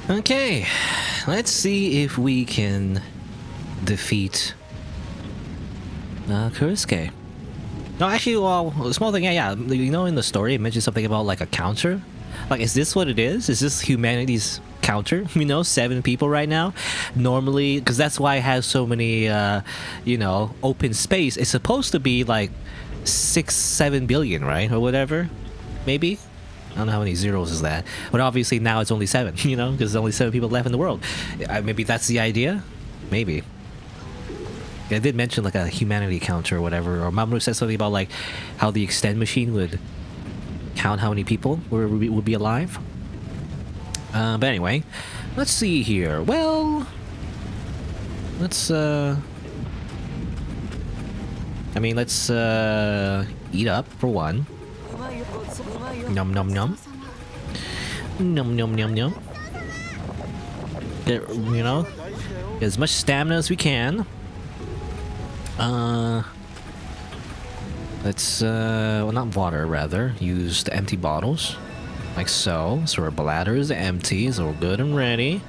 Okay, let's see if we can defeat Kurisuke. No, actually, well, a small thing, yeah. You know, in the story, it mentioned something about like a counter. Like, is this what it is? Is this humanity's counter? You know, 7 people right now. Normally, because that's why it has so many, you know, open space. It's supposed to be like 6-7 billion, right, or whatever, maybe. I don't know how many zeros is that, but obviously now it's only 7. You know, because there's only 7 people left in the world. Maybe that's the idea. Maybe. I did mention like a humanity counter or whatever, or Mamoru said something about like how the extend machine would count how many people would be alive. But anyway, let's see here. Well, let's I mean, let's eat up for one. Num num num. Num num num num. Get, you know, get as much stamina as we can. Let's well, not water, rather use the empty bottles like so. So our bladder is empty, so we're good and ready.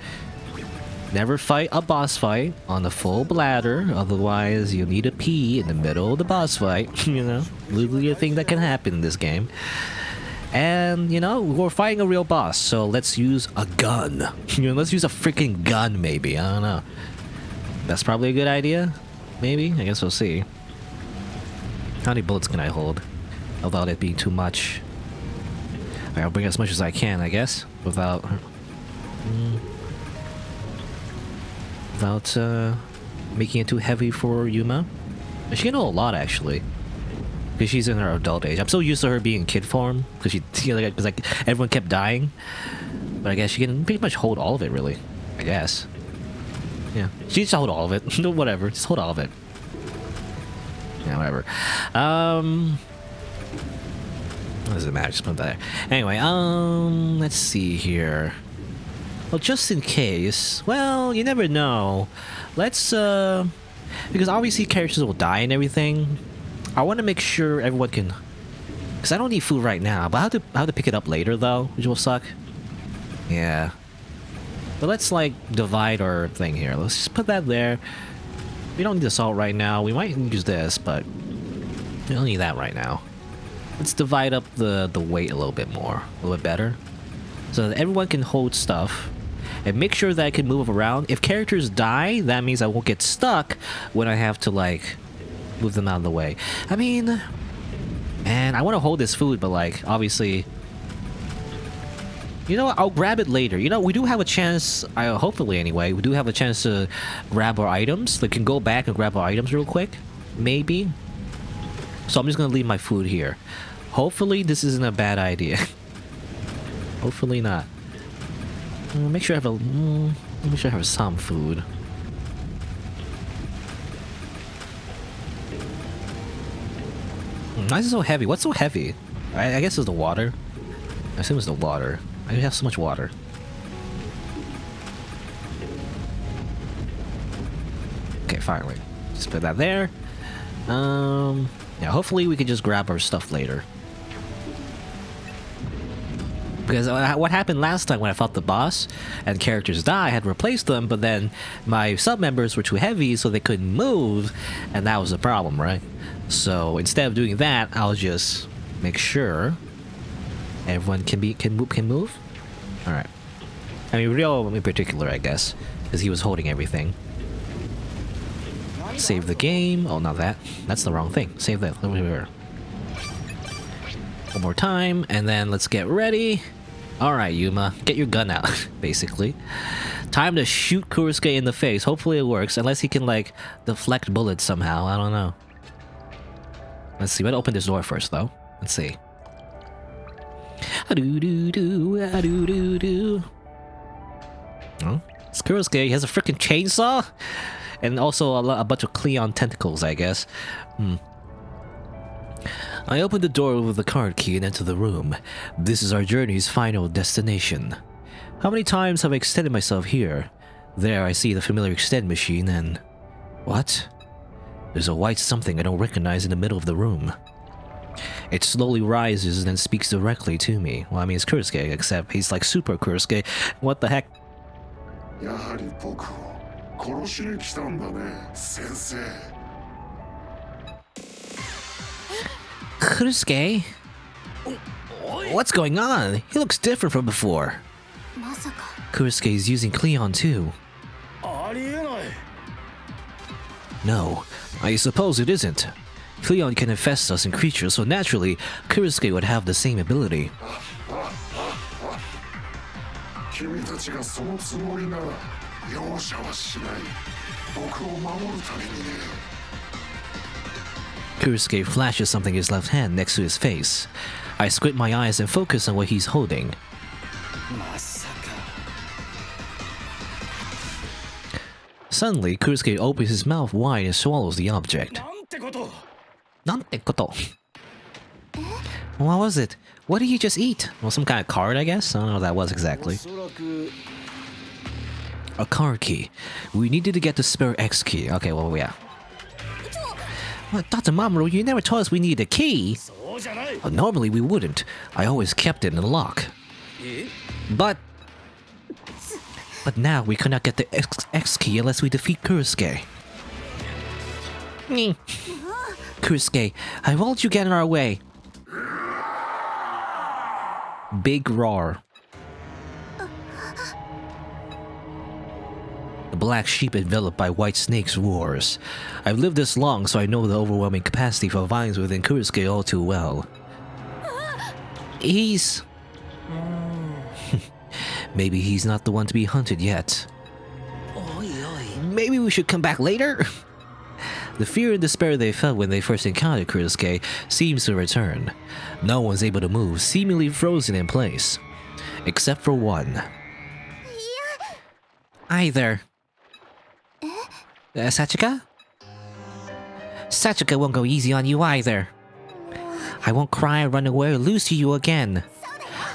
Never fight a boss fight on the full bladder, otherwise you'll need to pee in the middle of the boss fight. You know, literally a thing that can happen in this game. And you know, we're fighting a real boss, so let's use a gun. You know, let's use a freaking gun, maybe. I don't know. That's probably a good idea. Maybe? I guess we'll see. How many bullets can I hold without it being too much? I'll bring as much as I can, I guess, without making it too heavy for Yuma. She can hold a lot, actually, because she's in her adult age. I'm so used to her being in kid form because because like everyone kept dying, but I guess she can pretty much hold all of it, really. I guess. Yeah, she just hold all of it. No, whatever, just hold all of it. Yeah, whatever. What does it matter? Just put that there. Anyway, let's see here. Well, just in case. Well, you never know. Let's because obviously characters will die and everything. I want to make sure everyone can. Because I don't need food right now, but I have to pick it up later though, which will suck. Yeah. But let's like divide our thing here. Let's just put that there. We don't need the salt right now. We might use this, but we don't need that right now. Let's divide up the weight a little bit more, a little bit better, so that everyone can hold stuff, and make sure that I can move around. If characters die, that means I won't get stuck when I have to like move them out of the way. I mean, man, I want to hold this food, but like obviously. You know what? I'll grab it later. You know, we do have a chance, hopefully anyway, we do have a chance to grab our items. We can go back and grab our items real quick. Maybe. So I'm just gonna leave my food here. Hopefully this isn't a bad idea. Hopefully not. Make sure I have make sure I have some food. Why is it so heavy? What's so heavy? I guess it's the water. I assume it's the water. I have so much water. Okay, finally. Just put that there. Yeah, hopefully we can just grab our stuff later. Because what happened last time when I fought the boss and characters die, I had to replace them, but then my sub-members were too heavy so they couldn't move, and that was the problem, right? So instead of doing that, I'll just make sure everyone can move. All right. I mean, Ryo in particular, I guess, because he was holding everything. Save the game. Oh, not that. That's the wrong thing. Save that. Over here. One more time, and then let's get ready. All right, Yuma, get your gun out. Basically, time to shoot Kurisuke in the face. Hopefully, it works. Unless he can like deflect bullets somehow. I don't know. Let's see. Let's open this door first, though. Let's see. Oh, it's Kurisuke. He has a freaking chainsaw, and also a bunch of Cleon tentacles, I guess. I opened the door with the card key and entered the room. This is our journey's final destination. How many times have I extended myself here? There I see the familiar extend machine and... What? There's a white something I don't recognize in the middle of the room. It slowly rises and then speaks directly to me. Well, I mean, it's Kurisuke, except he's like super Kurisuke. What the heck? やはり僕を殺しに来たんだね、先生。Kurusuke? What's going on? He looks different from before. Kurusuke is using Cleon too. No, I suppose it isn't. Cleon can infest us and creatures, so naturally, Kurusuke would have the same ability. 君たちがそのつもりなら容赦はしない。僕を守るためにね。Kurusuke flashes something in his left hand next to his face. I squint my eyes and focus on what he's holding. Suddenly, Kurusuke opens his mouth wide and swallows the object. Nante koto? What was it? What did he just eat? Well, some kind of card, I guess? I don't know what that was exactly. A card key. We needed to get the spare X key. Okay, well, yeah. What, Dr. Mamoru, you never told us we needed a key. Well, normally we wouldn't. I always kept it in the lock. But now we cannot get the X key unless we defeat Kurusuke. Kurusuke, why won't you get in our way? Big roar. The black sheep enveloped by white snakes roars. I've lived this long, so I know the overwhelming capacity for violence within Kurusuke all too well. He's... Maybe he's not the one to be hunted yet. Maybe we should come back later? The fear and despair they felt when they first encountered Kurusuke seems to return. No one's able to move, seemingly frozen in place. Except for one. Either. Sachika? Sachika won't go easy on you either. I won't cry, run away, or lose to you again.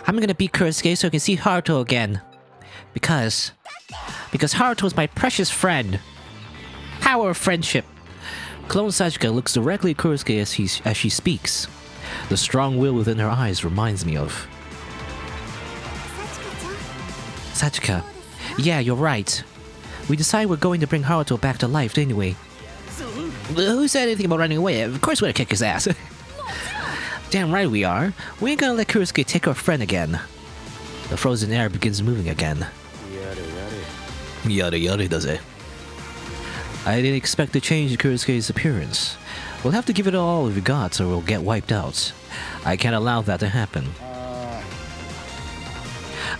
I'm gonna beat Kurusuke so I can see Haruto again. Because Haruto is my precious friend. Power of friendship. Clone Sachika looks directly at Kurusuke as she speaks. The strong will within her eyes reminds me of... Sachika. Yeah, you're right. We decided we're going to bring Haruto back to life anyway. Who said anything about running away? Of course we're gonna kick his ass. Damn right we are. We ain't gonna let Kurusuke take our friend again. The frozen air begins moving again. Yada yada does it. I didn't expect to change Kurusuke's appearance. We'll have to give it all we've got or we'll get wiped out. I can't allow that to happen.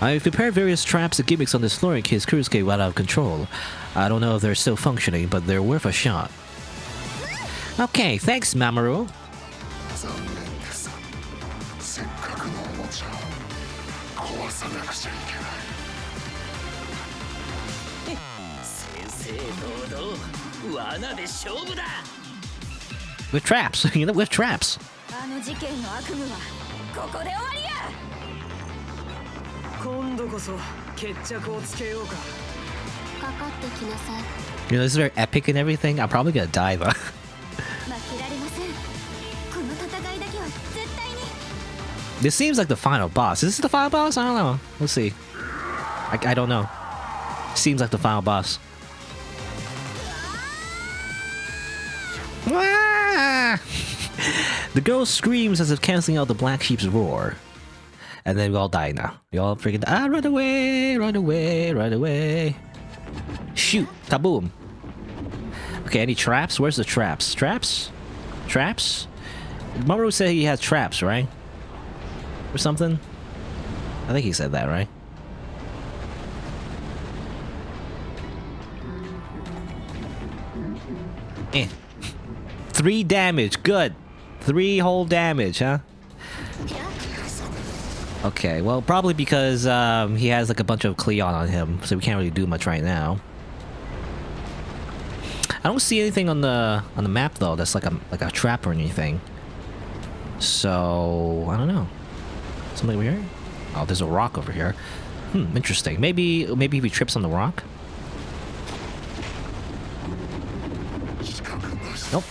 I've prepared various traps and gimmicks on this floor in case Kurusuke went out of control. I don't know if they're still functioning, but they're worth a shot. Okay, thanks, Mamoru. With traps, you know, with traps. You know, this is very epic and everything. I'm probably gonna die though. This seems like the final boss. Is this the final boss? I don't know. Let's see. I don't know. Seems like the final boss. The girl screams as if canceling out the black sheep's roar. And then we all die now. We all freaking run away, run away, run away. Shoot, kaboom. Okay, any traps? Where's the traps? Traps? Traps? Mamoru said he has traps, right? Or something? I think he said that, right? Eh. 3 damage, good. 3 whole damage, huh? Okay, well, probably because he has like a bunch of Cleon on him, so we can't really do much right now. I don't see anything on the map though that's like a trap or anything. So I don't know. Something over here? Oh, there's a rock over here. Interesting. Maybe if he trips on the rock. Nope.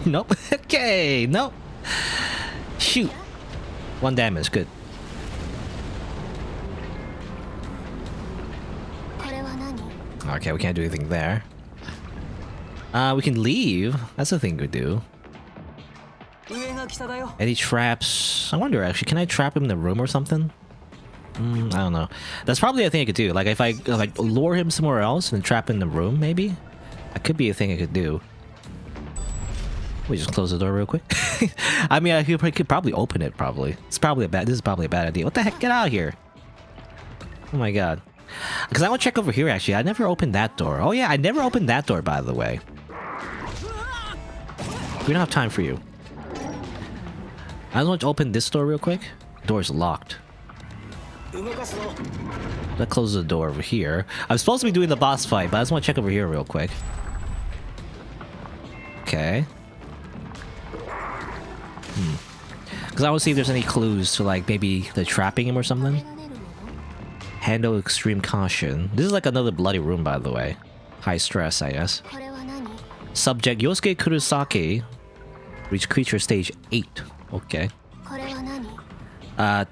Nope. Okay. Nope. Shoot. 1 damage. Good. Okay, we can't do anything there. We can leave. That's the thing we do. Any traps? I wonder actually, can I trap him in the room or something? I don't know. That's probably a thing I could do. Like if I lure him somewhere else and trap him in the room, maybe? That could be a thing I could do. We just close the door real quick. I mean, I could probably open it. Probably. This is probably a bad idea. What the heck? Get out of here! Oh my god. Because I want to check over here. Actually, I never opened that door. Oh yeah, I never opened that door. By the way, we don't have time for you. I just want to open this door real quick. Door's locked. That closes the door over here. I'm supposed to be doing the boss fight, but I just want to check over here real quick. Okay. Because I want to see if there's any clues to like maybe the trapping him or something. Handle extreme caution. This is like another bloody room, by the way. High stress, I guess. Subject Yosuke Kurosaki. Reach creature stage 8. Okay.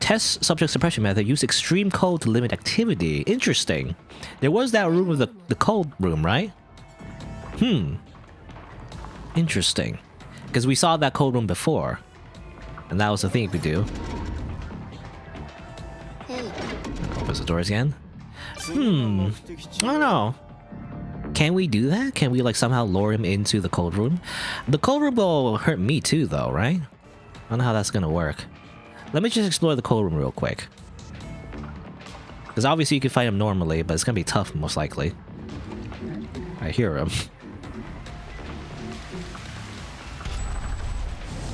Test subject suppression method. Use extreme cold to limit activity. Interesting. There was that room with the cold room, right? Interesting. Because we saw that cold room before. And that was the thing we could do. Opens the doors again. I don't know. Can we do that? Can we like somehow lure him into the cold room? The cold room will hurt me too though, right? I don't know how that's gonna work. Let me just explore the cold room real quick. Because obviously you can fight him normally, but it's gonna be tough most likely. I hear him.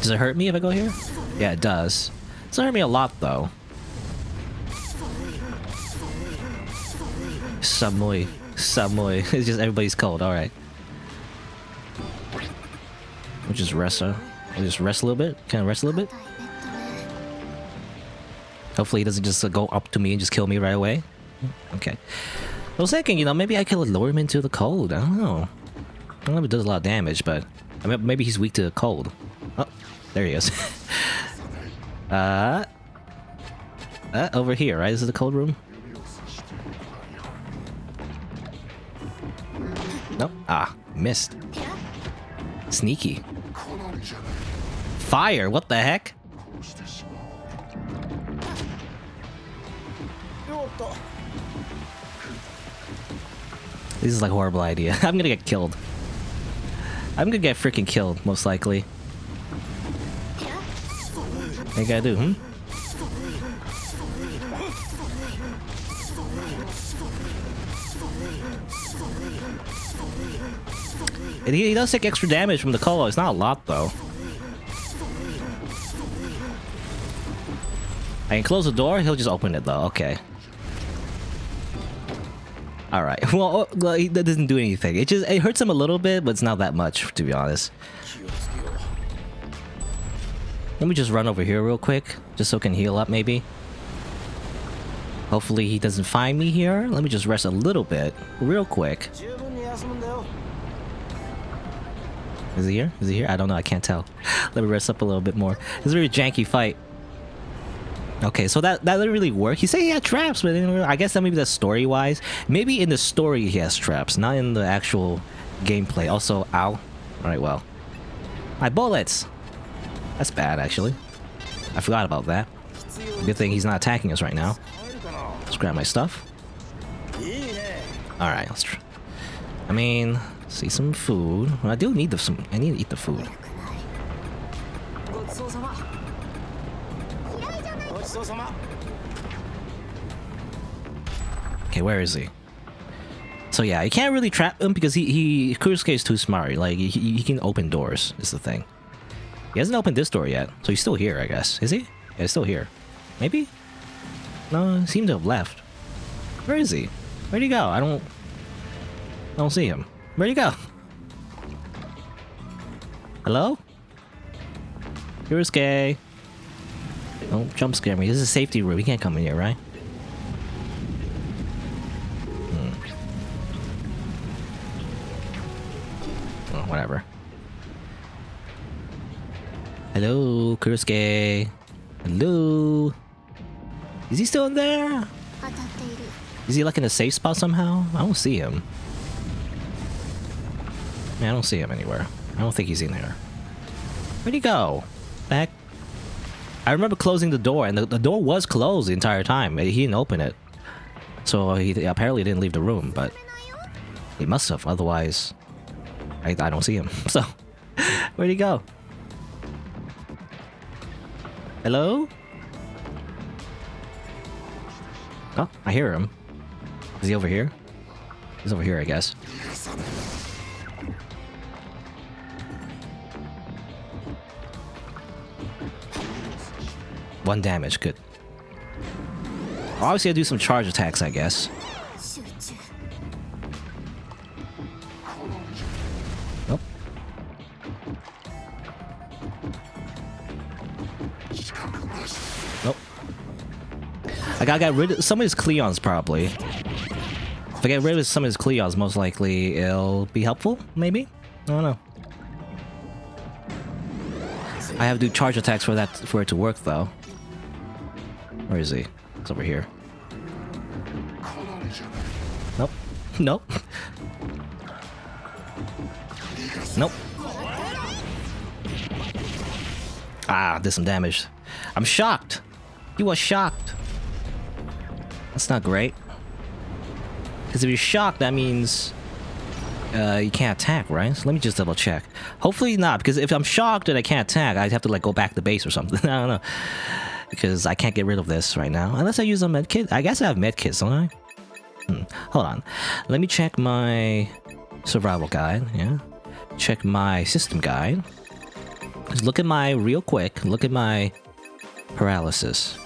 Does it hurt me if I go here? Yeah, it does. It doesn't hurt me a lot though. Samui. Samui. It's just everybody's cold, alright. We'll just rest, we'll just rest a little bit. Can I rest a little bit? Hopefully he doesn't just go up to me and just kill me right away. Okay. I was thinking, you know, maybe I could lure him into the cold. I don't know. I don't know if it does a lot of damage, but I mean, maybe he's weak to the cold. Oh, there he is. Over here, right? This is the cold room? Nope. Ah, missed. Sneaky. Fire, what the heck? This is like a horrible idea. I'm gonna get killed. I'm gonna get freaking killed, most likely. What you gotta do, He does take extra damage from the cola. It's not a lot, though. I can close the door. He'll just open it, though. Okay. All right. Well, that doesn't do anything. It hurts him a little bit, but it's not that much, to be honest. Let me just run over here real quick, just so I can heal up, maybe. Hopefully he doesn't find me here. Let me just rest a little bit, real quick. Is he here? Is he here? I don't know. I can't tell. Let me rest up a little bit more. It's a very janky fight. Okay, so that didn't really work. He said he had traps, but I guess that maybe that's story-wise. Maybe in the story he has traps, not in the actual gameplay. Also, ow. Alright, well. My bullets! That's bad, actually. I forgot about that. Good thing he's not attacking us right now. Let's grab my stuff. Alright, let's try. I mean, see some food. Well, I do need I need to eat the food. Okay, where is he? So yeah, you can't really trap him because Kurosuke is too smart. Like he can open doors. Is the thing. He hasn't opened this door yet, so he's still here, I guess. Is he? Yeah, he's still here. Maybe? No, he seemed to have left. Where is he? Where'd he go? I don't see him. Where'd he go? Hello? Kurosuke. Don't jump scare me. This is a safety room. He can't come in here, right? Oh, whatever. Hello, Kurosuke. Hello. Is he still in there? Is he like in a safe spot somehow? I don't see him. Yeah, I don't see him anywhere. I don't think he's in here. Where'd he go? Back. I remember closing the door, and the door was closed the entire time. He didn't open it. So he apparently didn't leave the room, but he must have. Otherwise, I don't see him. So, where'd he go? Hello? Oh, I hear him. Is he over here? He's over here, I guess. One damage, good. Obviously, I do some charge attacks, I guess. Nope. Nope. I gotta get rid of some of his Cleons, probably. If I get rid of some of his Cleons, most likely it'll be helpful, maybe? I don't know. I have to do charge attacks for that for it to work, though. Where is he? It's over here. Nope. Nope. Nope. Ah, did some damage. I'm shocked. You were shocked. That's not great. Because if you're shocked, that means you can't attack, right? So let me just double check. Hopefully not, because if I'm shocked and I can't attack, I'd have to like go back to base or something. I don't know. Because I can't get rid of this right now. Unless I use a medkit. I guess I have medkits, don't I? Hold on. Let me check my survival guide. Yeah. Check my system guide. Just look at my, real quick, look at my paralysis.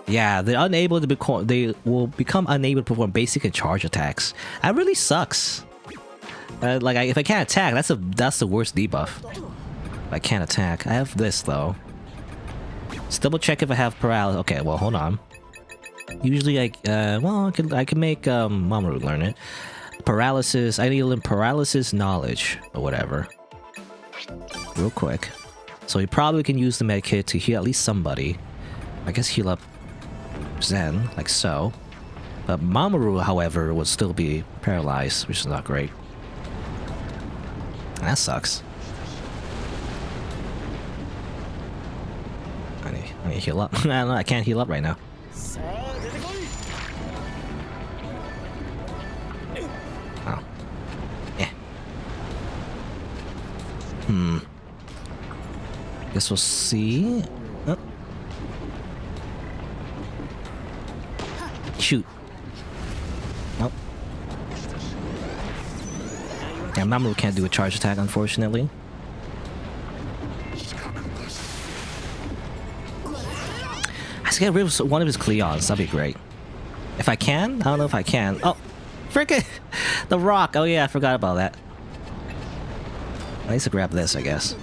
Yeah, they're unable to they will become unable to perform basic and charge attacks. That really sucks. Like, if I can't attack, that's the worst debuff. If I can't attack. I have this, though. Let's double check if I have paralysis. Okay, well, hold on. Usually, I can make Mamoru learn it. Paralysis. I need to learn paralysis knowledge or whatever. Real quick. So you probably can use the medkit to heal at least somebody. I guess heal up Zen, like so. But Mamoru, however, would still be paralyzed, which is not great. That sucks. I need to heal up. I don't know, I can't heal up right now. Oh. Yeah. Guess we'll see. Oh. Shoot. Nope. Yeah, Mamoru can't do a charge attack, unfortunately. I should get rid of one of his Cleons. That'd be great. If I can? I don't know if I can. Oh, frickin' the rock. Oh yeah, I forgot about that. I need to grab this, I guess.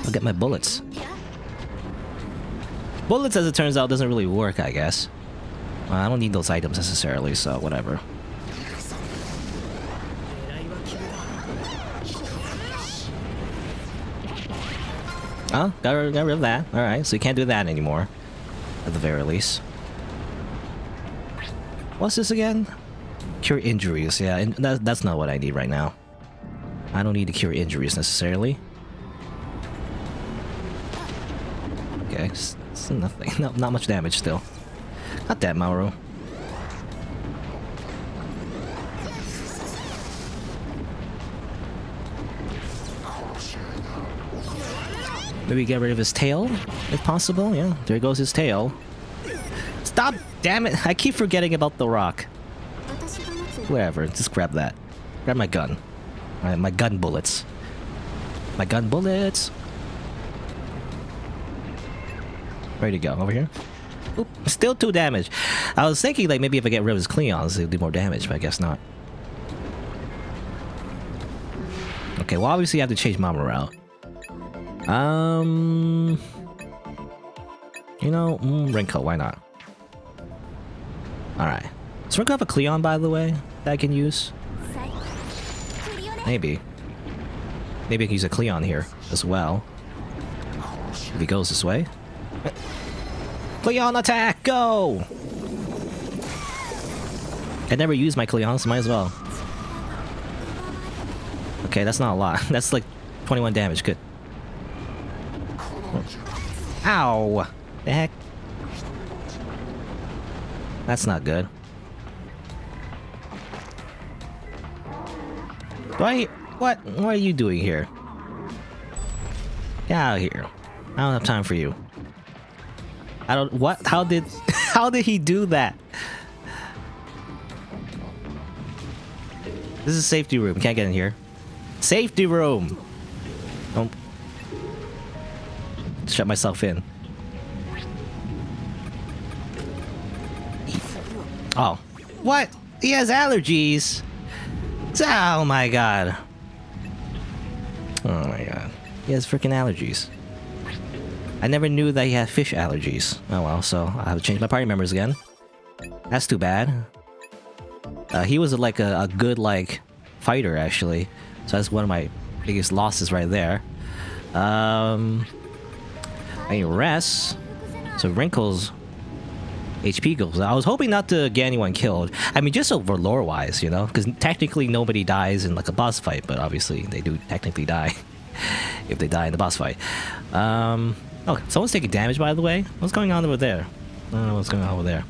I'll get my bullets. Bullets, as it turns out, doesn't really work, I guess. I don't need those items necessarily, so whatever. Oh, got rid of that. Alright, so you can't do that anymore. At the very least. What's this again? Cure injuries, yeah, and that's not what I need right now. I don't need to cure injuries necessarily. Okay, it's nothing. No, not much damage still. Not that, Mauro. Maybe get rid of his tail, if possible. Yeah, there goes his tail. Stop! Damn it! I keep forgetting about the rock. Whatever, just grab that. Grab my gun. My gun bullets. My gun bullets! Ready to go. Over here. Oop, still 2 damage. I was thinking like maybe if I get rid of his Cleons, it'll do more damage, but I guess not. Okay, well obviously I have to change Mamoru out. You know, Renko, why not? Alright. Does Renko have a Cleon, by the way, that I can use? Maybe. Maybe I can use a Cleon here as well. If he goes this way. Cleon attack, go! I never used my Cleon, so might as well. Okay, that's not a lot. That's like 21 damage. Good. Ow! The heck? That's not good. What? What are you doing here? Get out of here. I don't have time for you. I don't- what? How did- how did he do that? This is a safety room. Can't get in here. Safety room! Don't... Shut myself in. Oh. What? He has allergies! Oh my god. Oh my god. He has freaking allergies. I never knew that he had fish allergies. Oh well, so I have to change my party members again. That's too bad. He was like a good like fighter actually. So that's one of my biggest losses right there. I need rest. So Wrinkles HP goes. I was hoping not to get anyone killed. I mean, just over lore wise, you know, because technically nobody dies in like a boss fight, but obviously they do technically die if they die in the boss fight. Oh, someone's taking damage, by the way. What's going on over there? I don't know what's going on over there.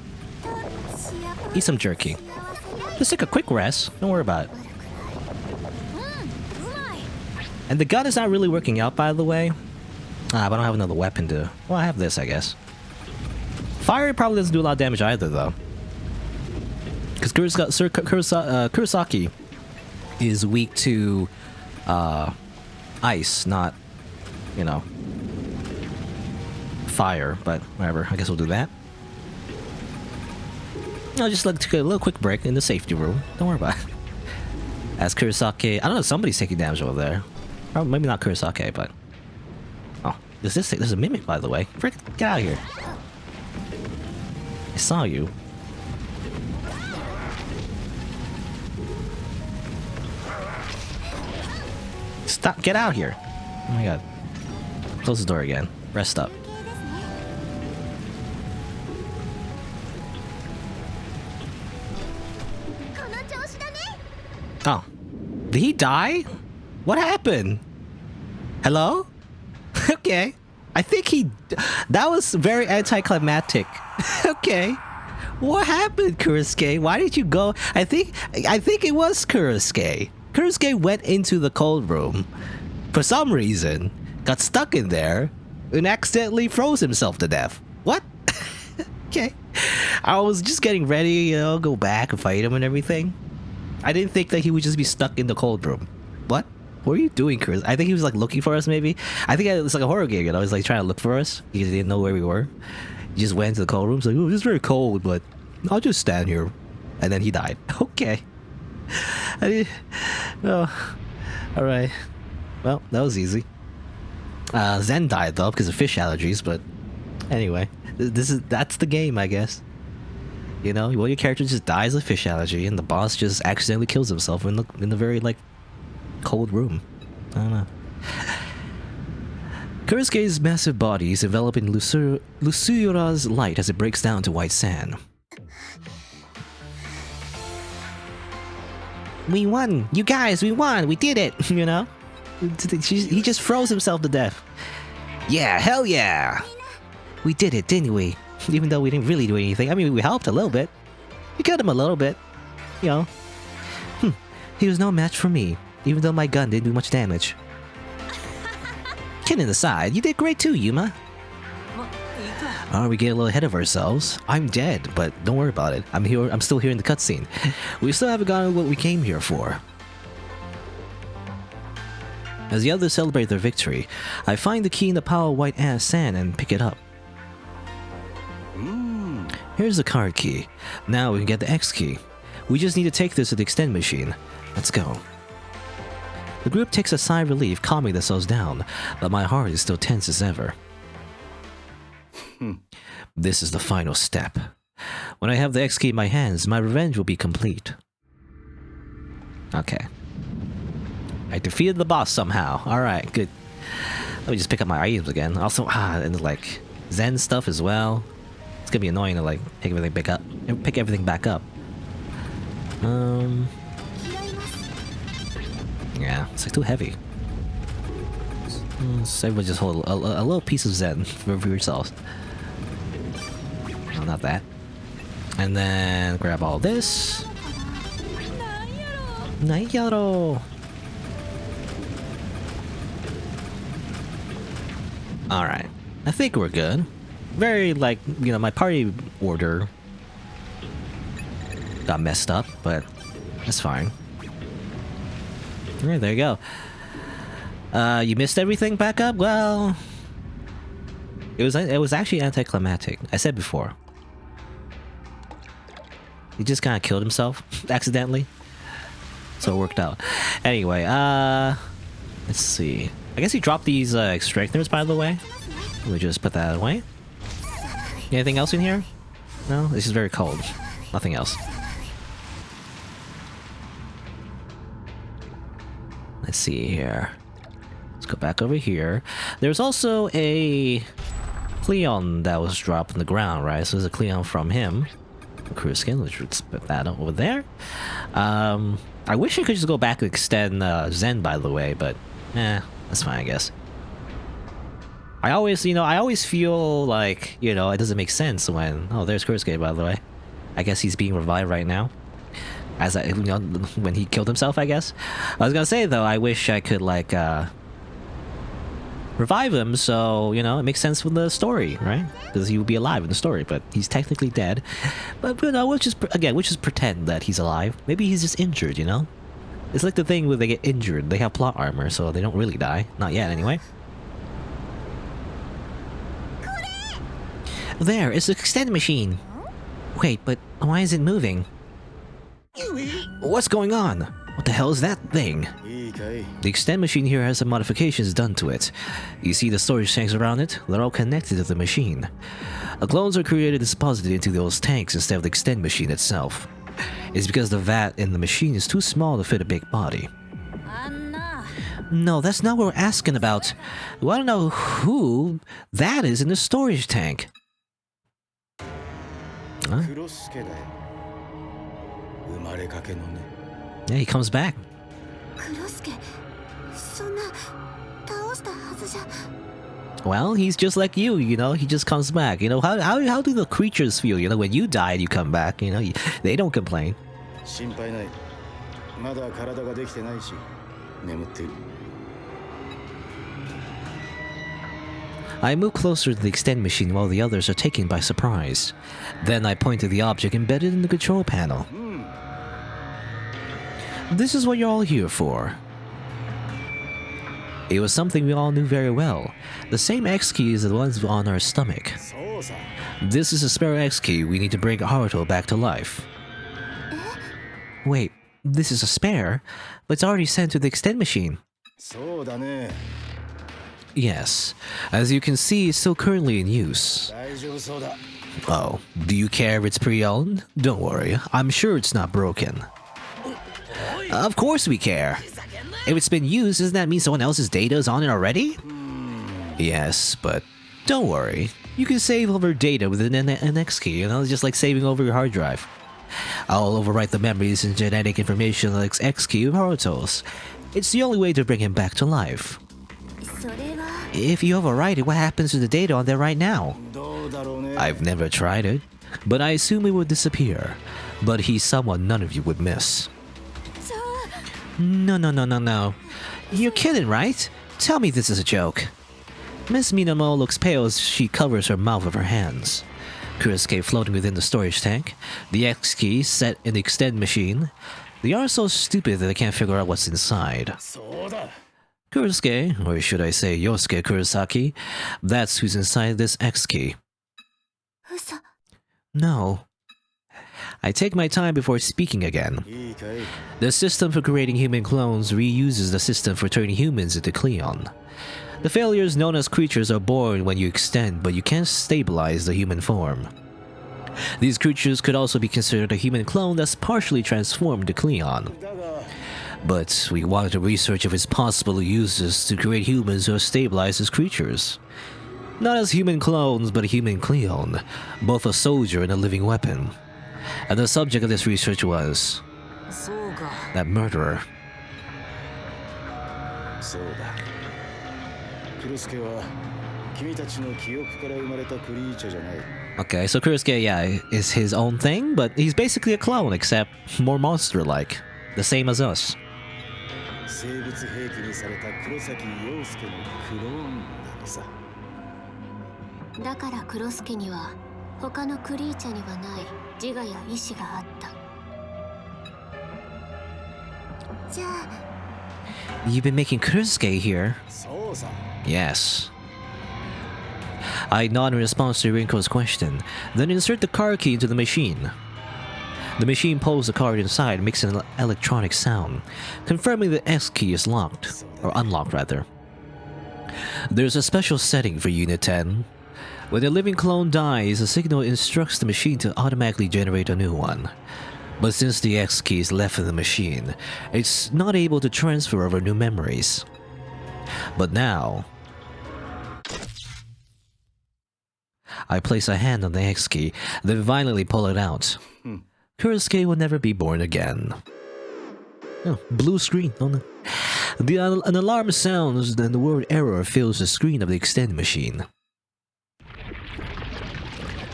Eat some jerky. Just take a quick rest. Don't worry about it. And the gun is not really working out, by the way. But I don't have another weapon to... Well, I have this, I guess. Fire probably doesn't do a lot of damage either, though. Because Kurosaki is weak to ice, not, you know, fire. But whatever, I guess we'll do that. I'll just take a little quick break in the safety room. Don't worry about it. As Kurosaki... I don't know, somebody's taking damage over there. Probably, maybe not Kurosaki, but... Oh, there's this thing. There's a mimic, by the way. Frick, get out of here. I saw you. Stop, get out here. Oh my god. Close the door again. Rest up. Oh. Did he die? What happened? Hello? Okay. I think he... That was very anticlimactic. Okay. What happened, Kurosuke? Why did you go... I think it was Kurosuke. Kurosuke went into the cold room. For some reason. Got stuck in there. And accidentally froze himself to death. What? Okay. I was just getting ready, you know, go back and fight him and everything. I didn't think that he would just be stuck in the cold room. What? What are you doing, Chris? I think he was like looking for us, maybe. I think it's like a horror game, you know. He's like trying to look for us. He didn't know where we were. He just went to the cold room. He's like, oh, it's very cold, but I'll just stand here. And then he died. Okay. I mean, oh, all right. Well, that was easy. Zen died though because of fish allergies, but anyway, that's the game, I guess. You know, well, your character just dies of fish allergy, and the boss just accidentally kills himself in the very like cold room. I don't know. Kurosuke's massive body is enveloping Luciora's light as it breaks down to white sand. We won! You guys, we won! We did it! You know? He just froze himself to death. Yeah, hell yeah! We did it, didn't we? Even though we didn't really do anything. I mean, we helped a little bit. We killed him a little bit. You know. He was no match for me, even though my gun didn't do much damage. Kidding aside, you did great too, Yuma. We get a little ahead of ourselves. I'm dead, but don't worry about it. I'm still here in the cutscene. We still haven't gotten what we came here for. As the others celebrate their victory, I find the key in the pile of white-ass sand and pick it up. Here's the card key. Now we can get the X key. We just need to take this to the extend machine. Let's go. The group takes a sigh of relief, calming themselves down, but my heart is still tense as ever. This is the final step. When I have the X key in my hands, my revenge will be complete. Okay. I defeated the boss somehow. Alright, good. Let me just pick up my items again. Also, and like Zen stuff as well. It's gonna be annoying to like pick everything back up. Um. Yeah, it's like too heavy. So everyone just hold a little piece of Zen for yourselves. No, not that. And then grab all this. Nayaro. Alright. I think we're good. Very, like, you know, my party order got messed up, but that's fine. Alright, there you go. You missed everything back up? Well... It was actually anticlimactic. I said before. He just kind of killed himself, accidentally. So it worked out. Anyway, let's see. I guess he dropped these extractors, by the way. Let me just put that away. Anything else in here? No? This is very cold. Nothing else. Let's see here. Let's go back over here. There's also a Cleon that was dropped on the ground, right? So there's a Cleon from him. Crew skin, let's put that over there. I wish I could just go back and extend Zen, by the way, but that's fine, I guess. I always feel like, you know, it doesn't make sense when... Oh, there's Kursuke, by the way. I guess he's being revived right now. As I, you know, when he killed himself, I guess. I was gonna say, though, I wish I could, like, revive him, so, you know, it makes sense with the story, right? Because he would be alive in the story, but he's technically dead. But, you know, we'll just pretend that he's alive. Maybe he's just injured, you know? It's like the thing where they get injured. They have plot armor, so they don't really die. Not yet, anyway. There, it's the extend machine. Wait, but why is it moving? What's going on? What the hell is that thing? The extend machine here has some modifications done to it. You see the storage tanks around it? They're all connected to the machine. The clones are created and deposited into those tanks instead of the extend machine itself. It's because the vat in the machine is too small to fit a big body. No, that's not what we're asking about. We want to know who that is in the storage tank. Huh? Yeah, he comes back. Well, he's just like you know, he just comes back. You know, how do the creatures feel? You know, when you die and you come back, you know, they don't complain. I move closer to the extend machine while the others are taken by surprise. Then I point to the object embedded in the control panel. This is what you're all here for. It was something we all knew very well. The same X key is the ones on our stomach. This is a spare X key. We need to bring Haruto back to life. Wait, this is a spare? But it's already sent to the extend machine. Yes. As you can see, it's still currently in use. Oh, do you care if it's pre-owned? Don't worry, I'm sure it's not broken. Of course we care. If it's been used, doesn't that mean someone else's data is on it already? Yes, but don't worry. You can save over data with an X key, you know, just like saving over your hard drive. I'll overwrite the memories and genetic information like X key of Haruto's. It's the only way to bring him back to life. If you overwrite it, what happens to the data on there right now? I've never tried it, but I assume it would disappear. But he's someone none of you would miss. No. You're kidding, right? Tell me this is a joke. Miss Minamo looks pale as she covers her mouth with her hands. Kurisuke floating within the storage tank. The X key set in the extend machine. They are so stupid that they can't figure out what's inside. Kurisuke, or should I say Yosuke Kurosaki, that's who's inside this X key. No. I take my time before speaking again. The system for creating human clones reuses the system for turning humans into Cleon. The failures known as creatures are born when you extend, but you can't stabilize the human form. These creatures could also be considered a human clone that's partially transformed to Cleon. But we wanted to research if it's possible to use this to create humans who are stabilized as creatures. Not as human clones, but a human Cleon, both a soldier and a living weapon. And the subject of this research was そうか。 that murderer. そうだ。クロスケは君たちの記憶から生まれたクリーチャーじゃない。 Okay, so Kurosuke, yeah, is his own thing, but he's basically a clone, except more monster-like. The same as us. 生物兵器にされた黒崎陽介のクローンなのさ。だからクロスケには他のクリーチャーにはない自我や意志があった。じゃあ You've been making Kurosuke here. そうさ。 Yes. I nod in response to Rinko's question, then insert the card key into the machine. The machine pulls the card inside and makes an electronic sound, confirming the X key is locked, or unlocked rather. There's a special setting for Unit 10. When a living clone dies, a signal instructs the machine to automatically generate a new one. But since the X key is left in the machine, it's not able to transfer over new memories. But now, I place a hand on the X key, then violently pull it out. Kurosuke will never be born again. Oh, blue screen. Oh no. An alarm sounds, then the word error fills the screen of the extend machine.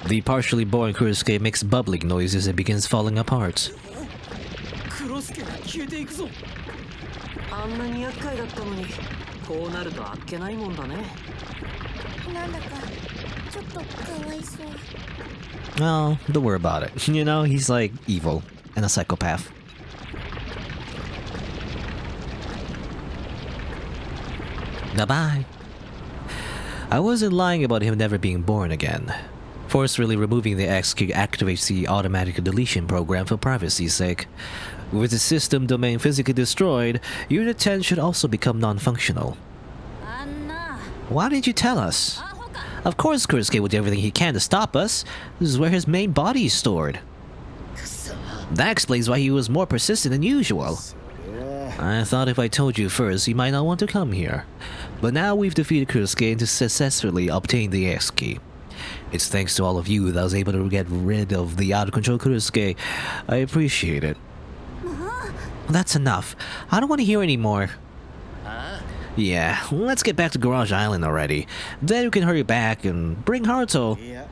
The partially born Kurosuke makes bubbling noises and begins falling apart. クロスケが消えていくぞ。あんなに厄介だったのに、こうなるとあっけないもんだね。なんだかちょっとかわいそう。 Oh, don't worry about it. You know, he's like evil and a psychopath. Bye-bye. I wasn't lying about him never being born again. Forcefully removing the X key activates the automatic deletion program for privacy's sake. With the system domain physically destroyed, Unit 10 should also become non-functional. あんな Why didn't you tell us? アホか。 Of course Kurosuke will do everything he can to stop us. This is where his main body is stored. That explains why he was more persistent than usual. それは I thought if I told you first, you might not want to come here. But now we've defeated Kurosuke and successfully obtained the X key. It's thanks to all of you that I was able to get rid of the out-of-control Kurosuke. I appreciate it. That's enough. I don't want to hear any more. Yeah, let's get back to Garage Island already. Then we can hurry back and bring Haruto. いや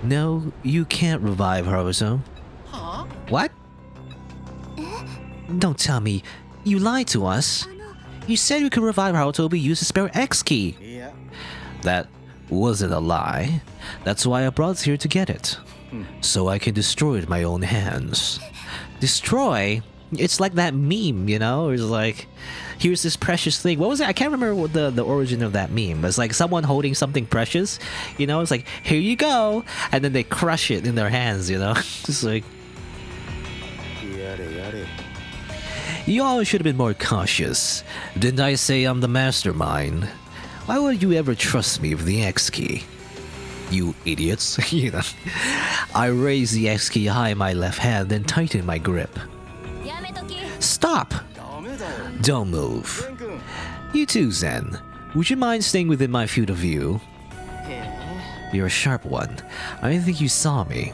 No, you can't revive Haruto. What? Don't tell me. You lied to us. You said we could revive Haruto if we used the spare X key. いや That wasn't a lie. That's why I brought us here to get it. So I can destroy it with my own hands. Destroy? It's like that meme, you know? It's like, here's this precious thing. What was it? I can't remember what the origin of that meme. It's like someone holding something precious, you know? It's like, here you go. And then they crush it in their hands, you know? Just like, やれやれ you all should have been more cautious. Didn't I say I'm the mastermind? Why would you ever trust me with the X key? You idiots. You know. I raised the X key high in my left hand, then tightened my grip. やめとき。 Stop! ダメだよ Don't move. ケン君 You too, Zen. Would you mind staying within my field of view? へえ。 You're a sharp one. I didn't think you saw me.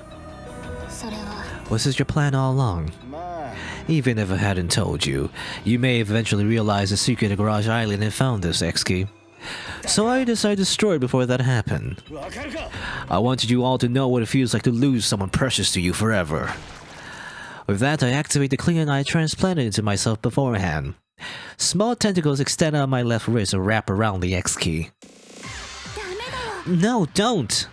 それは Was this your plan all along? まあ Even if I hadn't told you, you may have eventually realized the secret of Garage Island and found this X key. So I decided to destroy it before that happened. わかるか I wanted you all to know what it feels like to lose someone precious to you forever. With that, I activate the Klingon I transplanted into myself beforehand. Small tentacles extend out my left wrist and wrap around the X key. ダメだよ。 No, don't!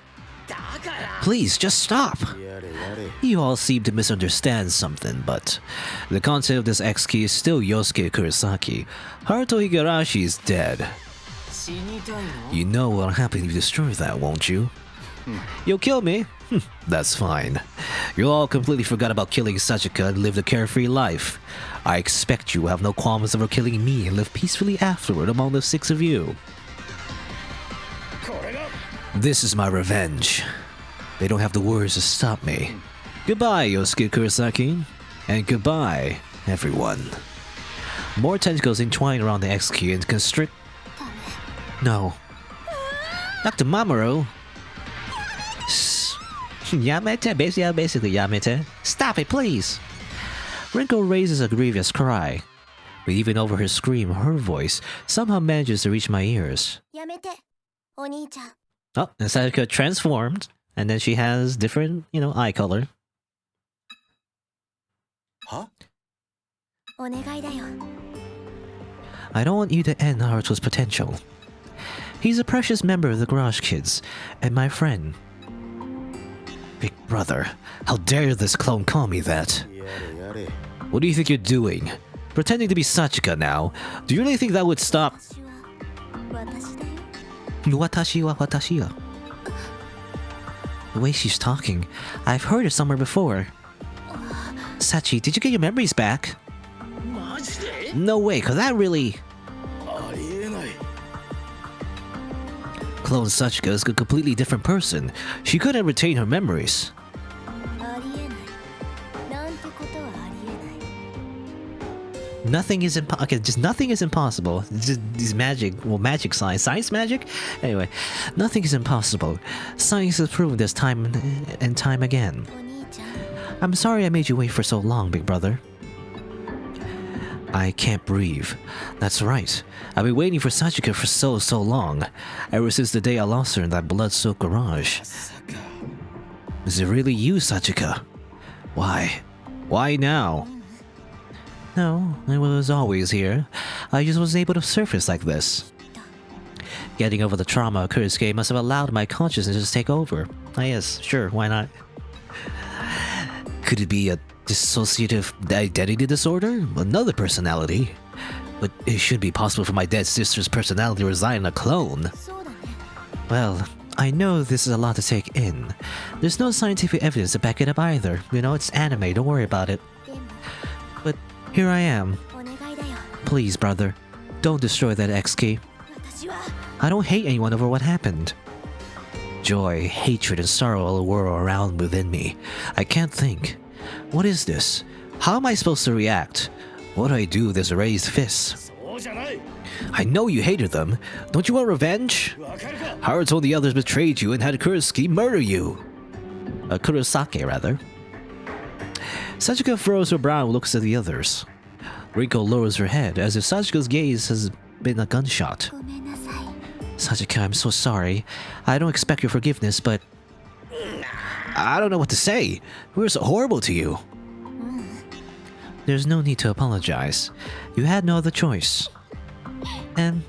だから。 Please, just stop! やれやれ You all seem to misunderstand something, but the content of this X key is still Yosuke Kurosaki. Haruto Higurashi is dead. 死にたいの？ You know what'll happen if you destroy that, won't you? You'll kill me? That's fine. You all completely forgot about killing Sachika and lived a carefree life. I expect you will have no qualms over killing me and live peacefully afterward among the six of you. これが This is my revenge. They don't have the words to stop me. Goodbye, Yosuke Kurosaki. And goodbye, everyone. More tentacles entwine around the X key and constrict... No. Dr. Mamoru. Yamete, basically Yamete. Stop it, please. Rinko raises a grievous cry. But even over her scream, her voice somehow manages to reach my ears. やめて、お兄ちゃん。 Oh, and Sayaka transformed, and then she has different, eye color. は？ お願いだよ。 I don't want you to end Naruto's potential. He's a precious member of the Garage Kids, and my friend. Big brother, how dare this clone call me that? やれやれ。 What do you think you're doing? Pretending to be Sachika now? Do you really think that would stop? 私だよ。 Watashi wa watashi ga. The way she's talking, I've heard her somewhere before. Sachi, did you get your memories back? マジで？ No way, cause that really... ありえない。 Clone Sachika is a completely different person. She couldn't retain her memories. ありえない。なんてことはありえない。 Nothing is okay, just nothing is impossible. Just these magic science. Science magic? Anyway, nothing is impossible. Science has proven this time and time again. お兄ちゃん。 I'm sorry I made you wait for so long, big brother. I can't breathe. That's right. I've been waiting for Sachika for so long. Ever since the day I lost her in that blood-soaked garage. まさか。 Is it really you, Sachika? Why? Why now? No, I was always here. I just wasn't able to surface like this. Getting over the trauma of Kurisuke must have allowed my consciousness to take over. Ah yes, sure, why not? Could it be a dissociative identity disorder? Another personality? But it shouldn't be possible for my dead sister's personality to reside in a clone. そうだね。 Well, I know this is a lot to take in. There's no scientific evidence to back it up either. It's anime, don't worry about it. でも、 But here I am. お願いだよ。 Please, brother, don't destroy that X key. 私は。 I don't hate anyone over what happened. Joy, hatred, and sorrow all whirl around within me. I can't think. What is this? How am I supposed to react? What do I do with this raised fist? そうじゃない。 I know you hated them. Don't you want revenge? わかるか。 Haruto and the others betrayed you and had Kurisuke murder you. Kurosake, rather. Sachika furrows her brow and looks at the others. Rinko lowers her head as if Sachika's gaze has been a gunshot. ごめんなさい。 Sachika, I'm so sorry. I don't expect your forgiveness, but... I don't know what to say. We were so horrible to you. There's no need to apologize. You had no other choice. And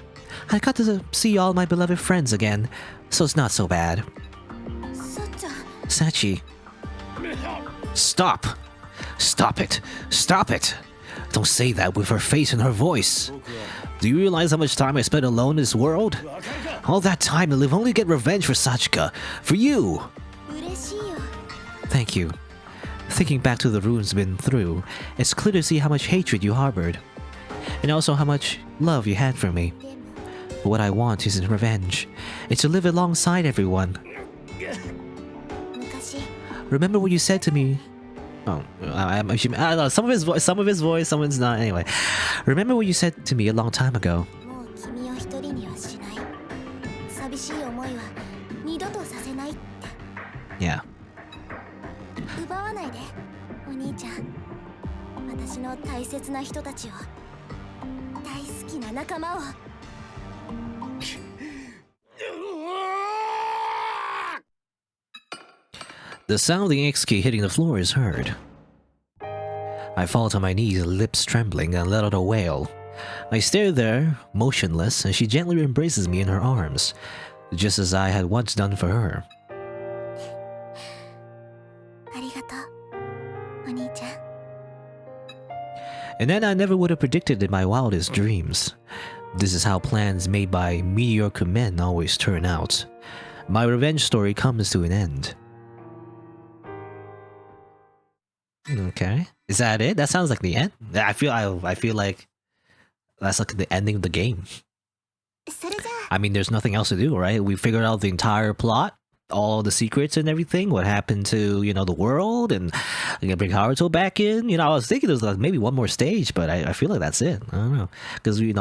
I got to see all my beloved friends again, so it's not so bad. さっちゃん。 Sachi. Stop! Stop it! Stop it! Don't say that with her face and her voice. Do you realize how much time I spent alone in this world? わかるか。 All that time to live only to get revenge for Sachika. For you! 嬉しいよ。 Thank you. Thinking back to the ruins been through, it's clear to see how much hatred you harbored. And also how much love you had for me. でも、 But what I want isn't revenge. It's to live alongside everyone. 昔、 Remember what you said to me? Oh, I don't know. Some of his voice, someone's not. Anyway, remember what you said to me a long time ago. もう君を一人にはしない。寂しい思いは二度とさせないって。 Yeah. 奪わないで、お兄ちゃん。私の大切な人たちを。大好きな仲間を。 The sound of the X key hitting the floor is heard. I fall to my knees, lips trembling, and let out a wail. I stare there, motionless, and she gently embraces me in her arms, just as I had once done for her. ありがとう、お兄ちゃん。 And then I never would have predicted in my wildest dreams. This is how plans made by mediocre men always turn out. My revenge story comes to an end. Okay, is that it? That sounds like the end. I feel like that's like the ending of the game. それじゃあ、 I mean, there's nothing else to do, right? We figured out the entire plot, all the secrets and everything. What happened to the world, and you can bring Haruto back in. I was thinking there's like maybe one more stage, but I feel like that's it. I don't know, because and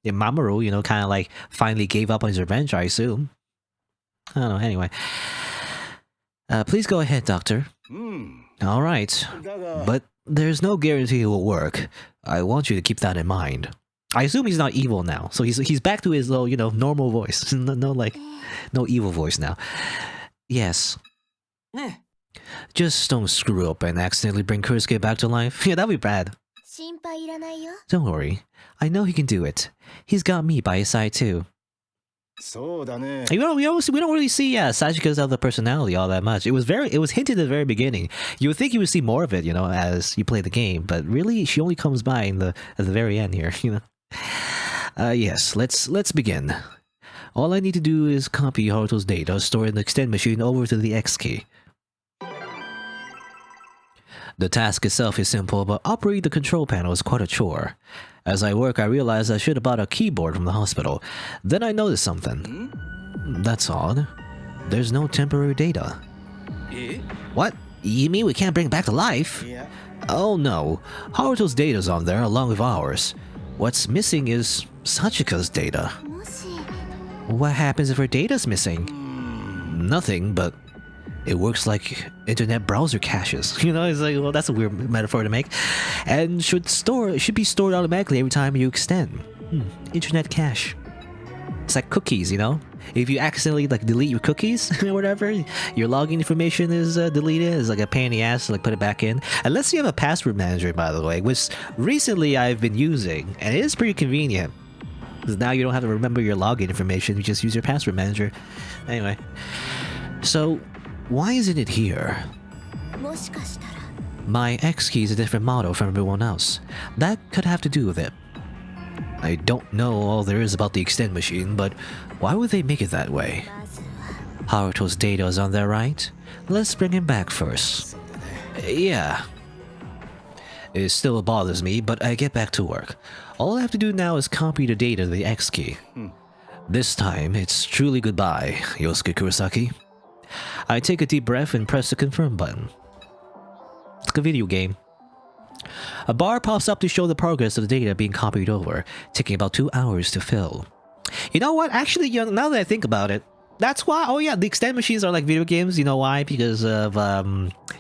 Mamoru, kind of like finally gave up on his revenge. I assume. I don't know. Anyway, please go ahead, Doctor. うん。Alright, だが but there's no guarantee it will work. I want you to keep that in mind. I assume he's not evil now, so he's back to his little, normal voice. No evil voice now. Yes. ね Just don't screw up and accidentally bring Kurisuke back to life. Yeah, that'd be bad. 心配いらないよ。 Don't worry. I know he can do it. He's got me by his side too. そうだね We don't really see Sachika's other personality all that much. It was hinted at the very beginning. You would think you would see more of it, as you play the game, but really she only comes by at the very end here, Yes, let's begin. All I need to do is copy Haruto's data stored in the extend machine over to the X key. The task itself is simple, but operating the control panel is quite a chore. As I work, I realize I should have bought a keyboard from the hospital. Then I noticed something. That's odd. There's no temporary data. え What? You mean we can't bring it back to life? いや Oh no. Haruto's data's on there along with ours. What's missing is Sachika's data. もし What happens if her data's missing? Nothing, but it works like internet browser caches. It's like, well, that's a weird metaphor to make. And should be stored automatically every time you extend. Internet cache. It's like cookies, If you accidentally delete your cookies or whatever, your login information is deleted. It's like a pain in the ass to put it back in. Unless you have a password manager, by the way, which recently I've been using, and it is pretty convenient. Because now you don't have to remember your login information, you just use your password manager. Anyway. So, why isn't it here? もしかしたら My X key is a different model from everyone else. That could have to do with it. I don't know all there is about the extend machine, but why would they make it that way? まずは Haruto's data is on there, right? Let's bring him back first. Yeah. It still bothers me, but I get back to work. All I have to do now is copy the data to the X key. This time, it's truly goodbye, Yosuke Kurosaki. I take a deep breath and press the confirm button. It's like a video game. A bar pops up to show the progress of the data being copied over, taking about 2 hours to fill. You know what? Actually, now that I think about it, that's why. Oh yeah, the extend machines are like video games. You know why? Because of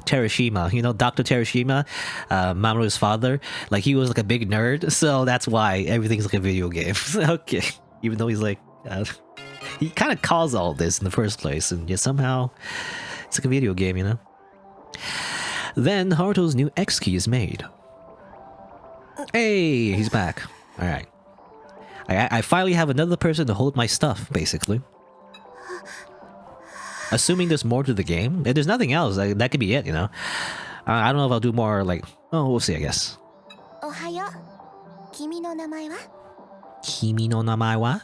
Terashima. Dr. Terashima, Mamoru's father. Like he was like a big nerd, so that's why everything's like a video game. Okay, even though he's like, he kind of caused all this in the first place, and yet somehow it's like a video game, Then Haruto's new X key is made. Hey, he's back. All right. I finally have another person to hold my stuff, basically. Assuming there's more to the game. If there's nothing else, that could be it, I don't know if I'll do more, we'll see, I guess. おはよう。君の名前は Kimi no namae wa?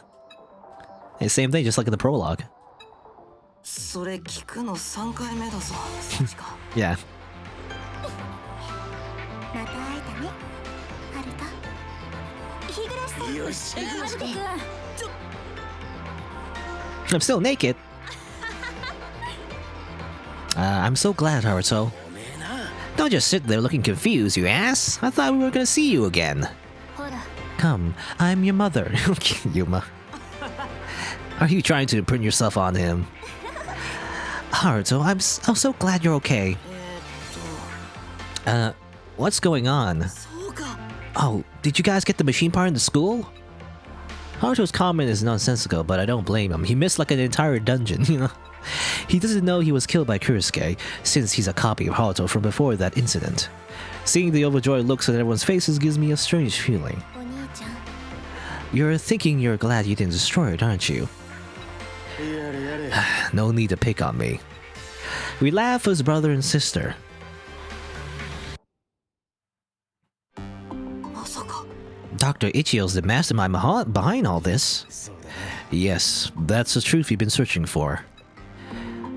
Hey, same thing, just like in the prologue. それ聞くの3回目だぞサチカ Yeah. また会えたね。ハルト。日暮さん。よしハルト君。 I'm still naked. I'm so glad, Haruto. おめえな Don't just sit there looking confused, you ass. I thought we were gonna see you again. ほら。 Come, I'm your mother. Yuma. Are you trying to print yourself on him? Haruto, I'm so glad you're okay. What's going on? そうか Oh, did you guys get the machine part in the school? Haruto's comment is nonsensical, but I don't blame him. He missed like an entire dungeon, He doesn't know he was killed by Kurisuke, since he's a copy of Haruto from before that incident. Seeing the overjoyed looks on everyone's faces gives me a strange feeling. お兄ちゃん。 You're thinking you're glad you didn't destroy it, aren't you? やれやれ No need to pick on me. We laugh as brother and sister. まさか Dr. Ichio's the mastermind behind all this. そうだね Yes, that's the truth we've been searching for.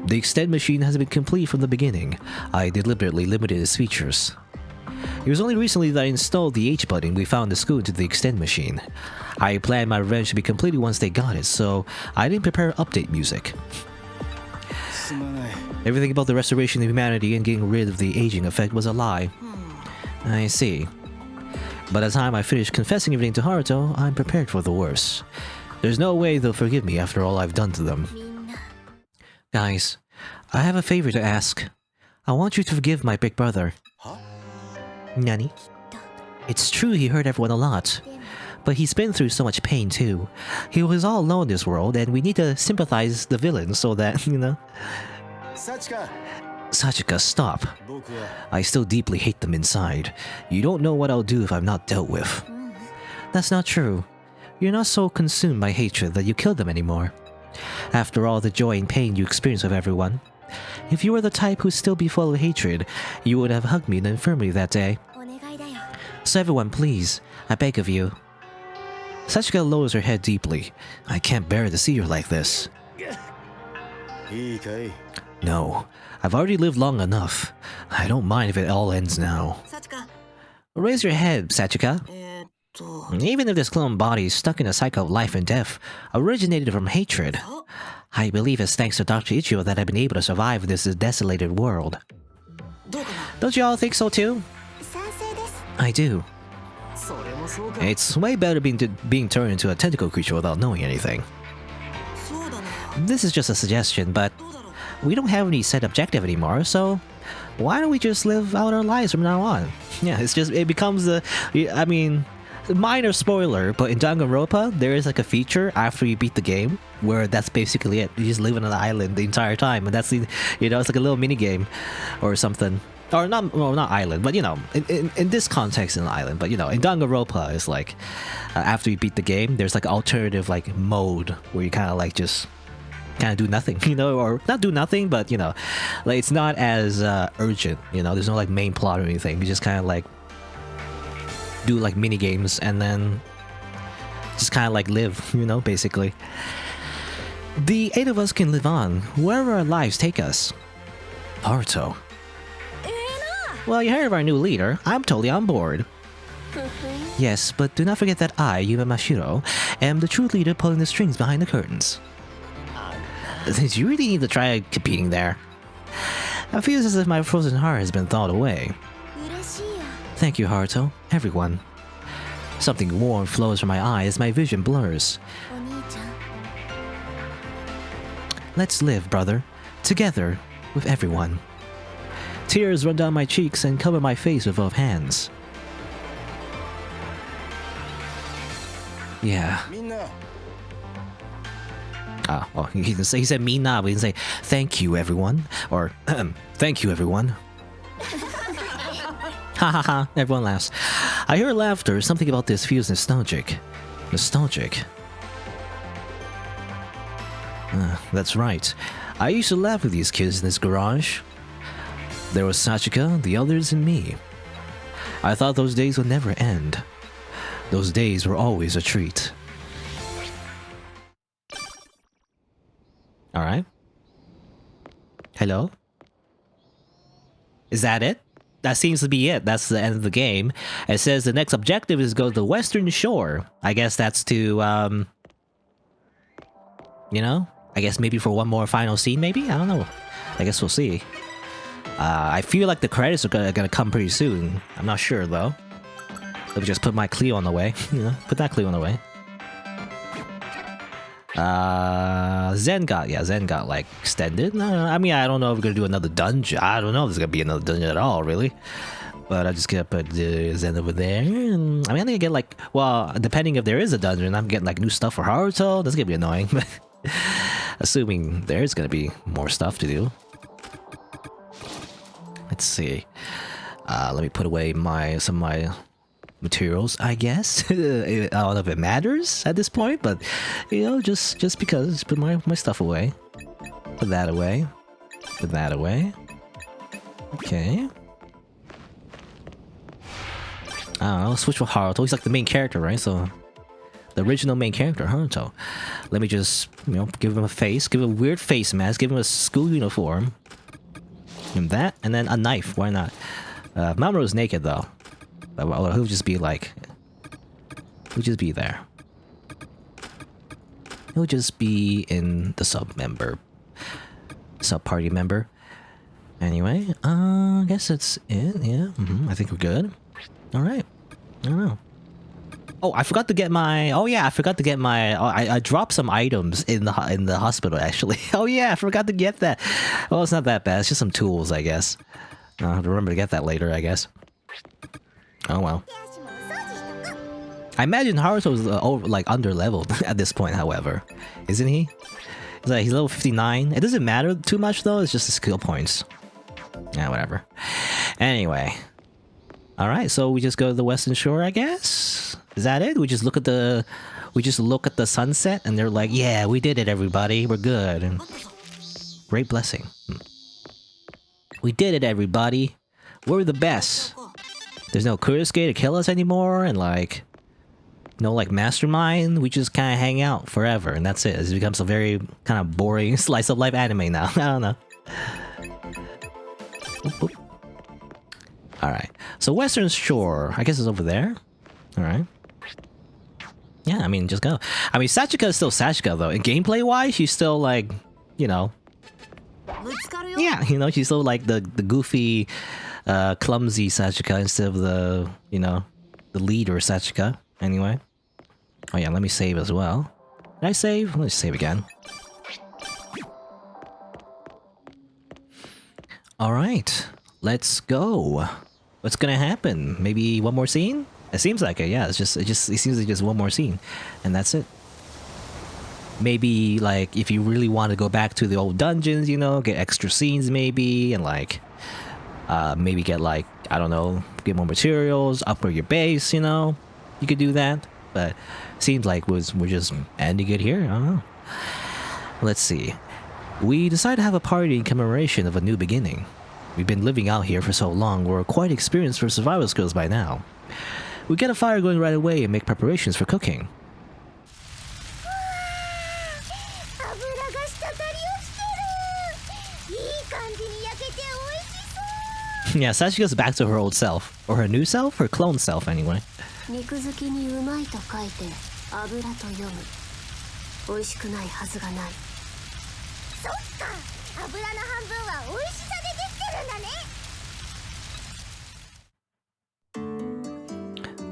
The extend machine has been complete from the beginning. I deliberately limited its features. It was only recently that I installed the H button we found in the school to the extend machine. I planned my revenge to be completed once they got it, so I didn't prepare update music. すまない Everything about the restoration of humanity and getting rid of the aging effect was a lie. I see. By the time I finished confessing everything to Haruto, I'm prepared for the worst. There's no way they'll forgive me after all I've done to them. みんな。 Guys, I have a favor to ask. I want you to forgive my big brother. Huh? Nani? It's true he hurt everyone a lot. But he's been through so much pain too. He was all alone in this world, and we need to sympathize the villains so that, you know... Sachika! Sachika, stop. I still deeply hate them inside. You don't know what I'll do if I'm not dealt with. That's not true. You're not so consumed by hatred that you kill them anymore. After all the joy and pain you experience with everyone. If you were the type who'd still be full of hatred, you would have hugged me in the infirmary that day. So everyone, please, I beg of you. Sachika lowers her head deeply. I can't bear to see her like this. No, I've already lived long enough. I don't mind if it all ends now. Raise your head, Sachika. Even if this clone body is stuck in a cycle of life and death, originated from hatred, I believe it's thanks to Dr. Ichigo that I've been able to survive in this desolated world. Don't you all think so too? I do. It's way better being turned into a tentacle creature without knowing anything. This is just a suggestion, but we don't have any set objective anymore, so why don't we just live out our lives from now on? Yeah, it becomes I mean, minor spoiler, but in Danganronpa, there is like a feature after you beat the game where that's basically it. You just live on an island the entire time, and that's the, you know, it's like a little mini game or something. Or not, well, not island, but you know, in this context, an island. But you know, in Danganronpa, it's like after you beat the game, there's like alternative like mode where you kind of like just kind of do nothing, you know, or not do nothing, but you know, like it's not as urgent. You know, there's no like main plot or anything. You just kind of like do like mini games and then just kind of like live, you know, basically. The 8 of us can live on wherever our lives take us. Haruto. Well, you heard of our new leader. I'm totally on board. Yes, but do not forget that I, Yuma Mashiro, am the true leader pulling the strings behind the curtains. Did you really need to try competing there? I feel as if my frozen heart has been thawed away. Thank you, Haruto. Everyone. Something warm flows from my eyes as my vision blurs. Let's live, brother. Together, with everyone. Tears run down my cheeks and cover my face with both hands. Yeah. Ah, well, he said Mina, but he didn't say thank you, everyone. Or, thank you, everyone. Ha ha ha, everyone laughs. I hear laughter, something about this feels nostalgic. Nostalgic. That's right. I used to laugh with these kids in this garage. There was Sachika, the others, and me. I thought those days would never end. Those days were always a treat. Alright. Hello? Is that it? That seems to be it. That's the end of the game. It says the next objective is go to the Western Shore. I guess that's to, you know? I guess maybe for one more final scene, maybe? I don't know. I guess we'll see. I feel like the credits are gonna come pretty soon. I'm not sure, though. Let me just put my Cleo on the way. You know, put that Cleo on the way. Zen got, like, extended. No, I mean, I don't know if we're gonna do another dungeon. I don't know if there's gonna be another dungeon at all, really. But I'm just gonna put Zen over there. And, I mean, I think I get, like... Well, depending if there is a dungeon, I'm getting, like, new stuff for Haruto. That's gonna be annoying. Assuming there's gonna be more stuff to do. Let's see. Let me put away some of my materials, I guess. I don't know if it matters at this point, but you know, just because, just put my stuff away. Put that away. Put that away. Okay. I'll switch with Haruto. He's like the main character, right? So the original main character, Haruto. Let me just, you know, give him a face, give him a weird face mask, give him a school uniform. And that, and then a knife, why not? Mamoru's naked though. He'll just be like... He'll just be there. He'll just be in the sub-party member. Anyway, I guess that's it, yeah. I think we're good. Alright. I don't know. Oh, I forgot to get my. Oh yeah, I forgot to get my. Oh, I dropped some items in the hospital actually. Oh yeah, I forgot to get that. Well, it's not that bad. It's just some tools, I guess. I'll have to remember to get that later, I guess. Oh well. 手足もお掃除しとく I imagine Haruto's like under leveled at this point. However, isn't he? He's level 59. It doesn't matter too much though. It's just the skill points. Yeah, whatever. Anyway. All right, so we just go to the Western Shore, I guess. Is that it? We just look at the sunset, and they're like, "Yeah, we did it, everybody. We're good." And great blessing. We did it, everybody. We're the best. There's no Kurosuke to kill us anymore, and like, no like mastermind. We just kind of hang out forever, and that's it. It becomes a very kind of boring slice of life anime now. I don't know. Oop, oop. All right, so Western Shore, I guess it's over there. All right. Yeah, I mean, just go. I mean, Sachika is still Sachika though. And gameplay-wise, she's still like, you know. ぶつかるよ Yeah, you know, she's still like the goofy, clumsy Sachika instead of the, you know, the leader Sachika. Anyway. Oh yeah, let me save as well. Did I save? Let's save again. All right, let's go. What's gonna happen? Maybe one more scene? It seems like it. Yeah, it seems like just one more scene, and that's it. Maybe like if you really want to go back to the old dungeons, you know, get extra scenes maybe, and like maybe get like, I don't know, get more materials, upgrade your base, you know, you could do that. But seems like we're just ending it here. I don't know. Let's see. We decided to have a party in commemoration of a new beginning. We've been living out here for so long, we're quite experienced for survival skills by now. We get a fire going right away and make preparations for cooking. 油が滴り落ちてるいい感じに焼けて美味しそう Yeah, Sachika's back to her old self. Or her new self? Her clone self, anyway. 肉好きにうまいと書いて油と読む美味しくないはずがないそっか油の半分は美味しさでできてるんだね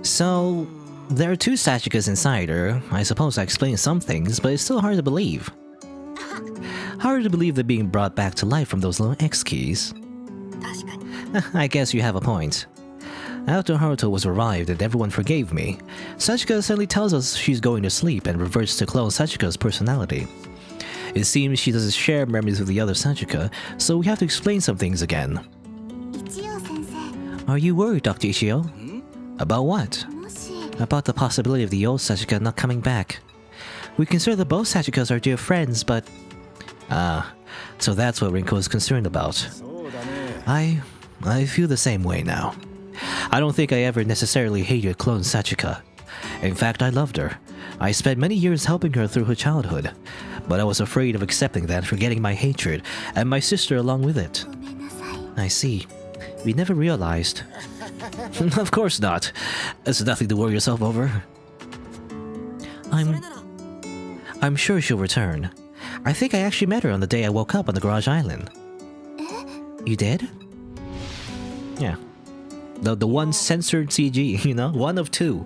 So, there are two Sachikas inside her. I suppose I explained some things, but it's still hard to believe. Hard to believe they're being brought back to life from those little X keys. 確かに I guess you have a point. After Haruto was revived and everyone forgave me, Sachika suddenly tells us she's going to sleep and reverts to clone Sachika's personality. It seems she doesn't share memories with the other Sachika, so we have to explain some things again. 一応先生 Are you worried, Dr. Ishio? About what? もし About the possibility of the old Sachika not coming back. We consider that both Sachikas are dear friends, but... so that's what Rinko is concerned about. そうだね I feel the same way now. I don't think I ever necessarily hated clone Sachika. In fact, I loved her. I spent many years helping her through her childhood, but I was afraid of accepting that, forgetting my hatred, and my sister along with it. ごめんなさい I see. We never realized. Of course not. It's nothing to worry yourself over. I'm sure she'll return. I think I actually met her on the day I woke up on the garage island. You did? Yeah. The one censored CG, you know? One of two.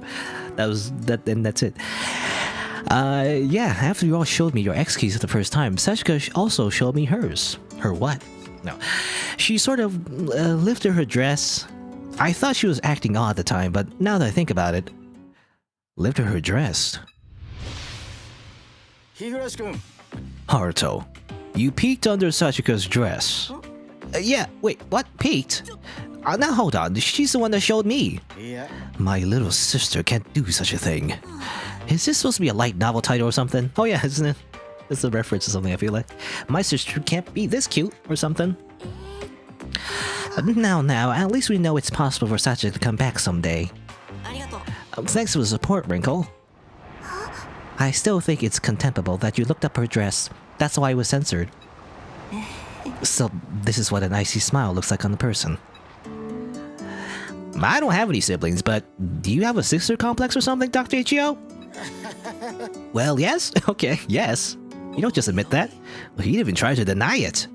And that's it. Yeah, after you all showed me your X keys for the first time, Sachika also showed me hers. Her what? No. She sort of lifted her dress. I thought she was acting odd at the time, but now that I think about it, lifted her dress. 日暮君 Haruto, you peeked under Sachika's dress. Yeah, wait, what? Peeked? Now hold on, she's the one that showed me. いや My little sister can't do such a thing. Is this supposed to be a light novel title or something? Oh yeah, isn't it? It's a reference to something, I feel like. My sister can't be this cute or something. Now, at least we know it's possible for Sachika to come back someday. ありがとう Thanks for the support, Wrinkle. I still think it's contemptible that you looked up her dress. That's why it was censored. So, this is what an icy smile looks like on the person. I don't have any siblings, but do you have a sister complex or something, Dr. Ichio? Well, yes? Okay, yes. You don't just admit that. Well, he even tried to deny it.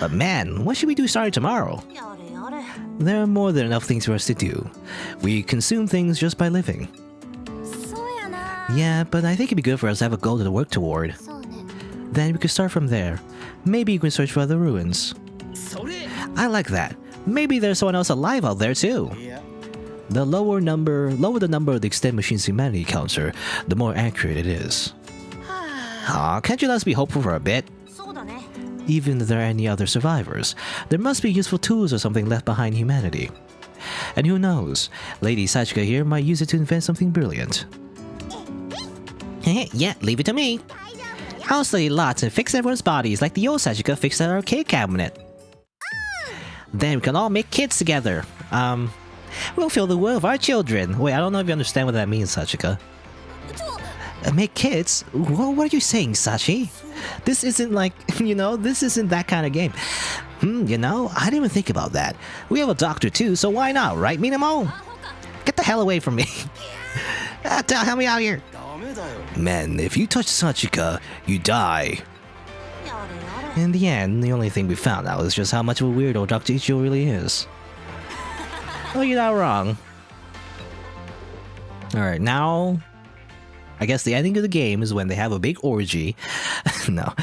But man, what should we do starting tomorrow? やれやれ There are more than enough things for us to do. We consume things just by living. Yeah, but I think it'd be good for us to have a goal to work toward. そうね Then we could start from there. Maybe you can search for other ruins. それ I like that. Maybe there's someone else alive out there too. いや The lower the number of the extended machine's humanity counter, the more accurate it is. Aw, can't you let us be hopeful for a bit? そうだね Even if there are any other survivors, there must be useful tools or something left behind in humanity. And who knows, Lady Sachika here might use it to invent something brilliant. Yeah, leave it to me. I'll study lots and fix everyone's bodies like the old Sachika fixed our arcade cabinet. Then we can all make kids together. We'll fill the world of our children. Wait, I don't know if you understand what that means, Sachika. Make kids? What are you saying, Sachi? This isn't like, this isn't that kind of game. I didn't even think about that. We have a doctor too, so why not, right, Minamo? Get the hell away from me. Help me out here. ダメだよ Man, if you touch Sachika, you die. やれやれ In the end, the only thing we found out is just how much of a weirdo Dr. Ichigo really is. Oh, you're not wrong. Alright, now... I guess the ending of the game is when they have a big orgy. No.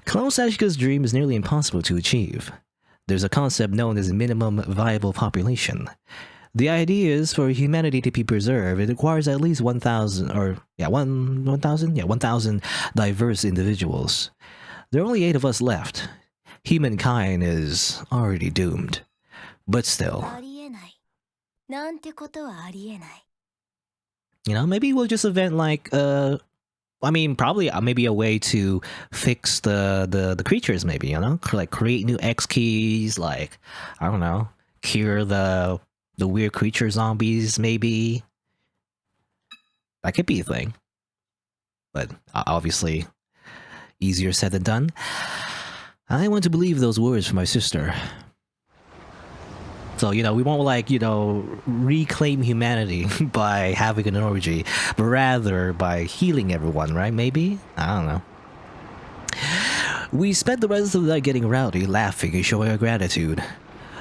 Clone Sachika's dream is nearly impossible to achieve. There's a concept known as minimum viable population. The idea is for humanity to be preserved, it requires at least 1,000 diverse individuals. There are only 8 of us left. Humankind is already doomed. But still, ありえないなんてことはありえない maybe we'll just invent like probably maybe a way to fix the creatures, maybe, like create new X keys, like I don't know, cure the weird creature zombies, maybe. That could be a thing. But obviously easier said than done. I want to believe those words from my sister. So, we won't reclaim humanity by having an orgy, but rather by healing everyone, right? Maybe? I don't know. We spent the rest of the night getting rowdy, laughing, and showing our gratitude.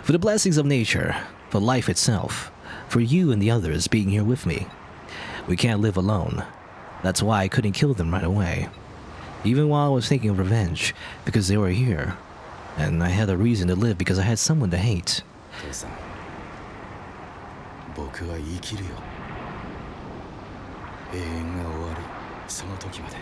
For the blessings of nature, for life itself, for you and the others being here with me. We can't live alone. That's why I couldn't kill them right away. Even while I was thinking of revenge, because they were here. And I had a reason to live because I had someone to hate. 父さん僕は生きるよ永遠が終わるその時まで